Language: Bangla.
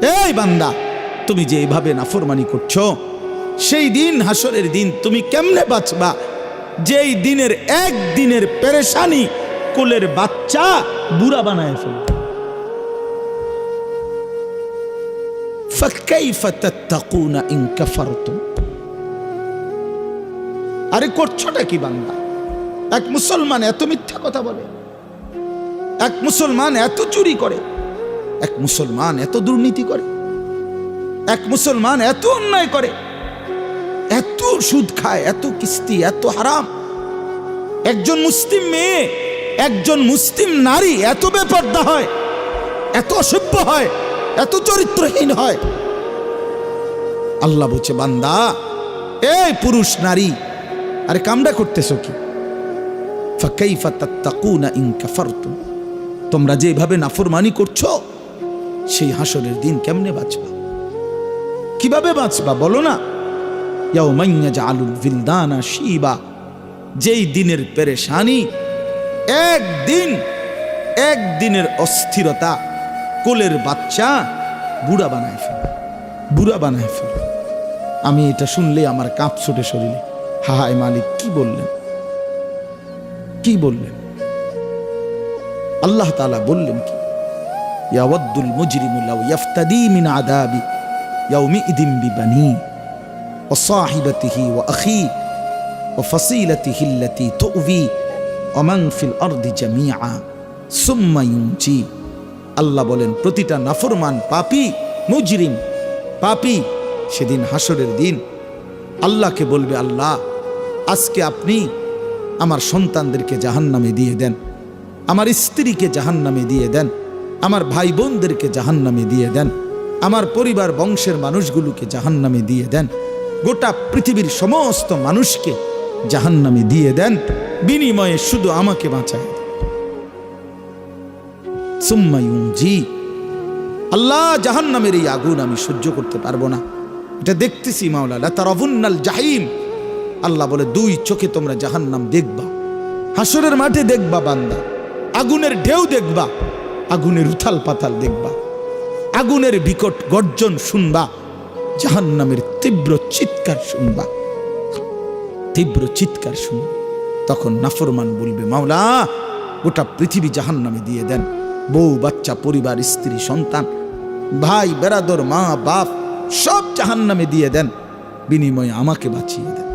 এই বান্দা, তুমি যে এইভাবে নাফরমানি করছো, সেই দিন হাসরের দিন তুমি কেমনে বাঁচবা যেই দিনের একদিনের পেরেশানি কোলের বাচ্চা বুড়া বানায় ফেলবে। ফাকাইফা তাত্তাকুনা ইন কাফারতুম। আরে করছোটা কি বান্দা? এক মুসলমান এত মিথ্যা কথা বলে, এক মুসলমান এত চুরি করে, এক মুসলমান এত দুর্নীতি করে, এক মুসলমান এত অন্যায় করে, এত সুদ খায়, এত কিস্তি, এত হারাম। একজন মুসলিম মেয়ে, একজন মুসলিম নারী এত বেপরদা হয়, এত অসভ্য হয়, এত চরিত্রহীন হয়। আল্লাহ বলছে, বান্দা এই পুরুষ নারী, আরে কামড়া করতেছো কি? ফাকাইফা তাত্তাকুনা ইন কাফারতুম। তোমরা যেভাবে নাফরমানি করছো, সেই হাসরের দিন কেমনে বাঁচবা? কিভাবে বাঁচবা বলো না? ইয়াউমা ইয়াজআলুল বিলদানা শিবা। যেই দিনের পেরেশানি, একদিনের অস্থিরতা কোলের বাচ্চা বুড়া বানায় ফেলে, বুড়া বানায় ফেলে। আমি এটা শুনলে আমার কাঁপ ছুটে শরীরে। হায় মালিক, কি বললেন, কি বললেন? আল্লাহ তাআলা বললেন কি? ইয়াওয়াদ্দুল মুজরিমু লাউ ইয়াফতাদি মিন আযাবি ইয়াউমিইদিন বিবানি ওয়া সাহিবাতিহি ওয়া আখি ওয়া ফাসিলাতিহি আল্লাতী তু'বি ওয়া মান ফিল আরদি জামিআ সুম্মা ইউনজি। আল্লাহ বলেন, প্রতিটা নাফরমান পাপী, মুজরিম, পাপী সেদিন হাসরের দিন আল্লাহকে বলবে, আল্লাহ আজকে আপনি আমার সন্তানদেরকে জাহান্নামে দিয়ে দেন, আমার স্ত্রীকে জাহান্নামে দিয়ে দেন, আমার ভাই বোনদেরকে জাহান্নামে দিয়ে দেন, আমার পরিবার বংশের মানুষগুলোকে জাহান্নামে দিয়ে দেন, গোটা পৃথিবীর সমস্ত মানুষকে জাহান্নামে দিয়ে দেন, বিনিময়ে শুধু আমাকে বাঁচায়। সুম্মা ইউনজি। আল্লাহ, জাহান্নামের এই আগুন আমি সহ্য করতে পারবো না, এটা দেখতেছি মাওলা। লা তারাবুন্নাল জাহিম। আল্লাহ বলে, দুই চোখে তোমরা জাহান্নাম দেখবা, হাসরের মাঠে দেখবা বান্দা, আগুনের ঢেউ দেখবা, আগুনের উথাল পাতাল দেখবা, আগুনের বিকট গর্জন শুনবা, জাহান্নামের তীব্র চিৎকার শুনবা, তীব্র চিৎকার শুনবা। তখন নাফরমান বলবে, মাওলা গোটা পৃথিবী জাহান্নামে দিয়ে দেন, বউ বাচ্চা, পরিবার, স্ত্রী, সন্তান, ভাই বেরাদর, মা বাপ সব জাহান্নামে দিয়ে দেন, বিনিময়ে আমাকে বাঁচিয়ে দেন।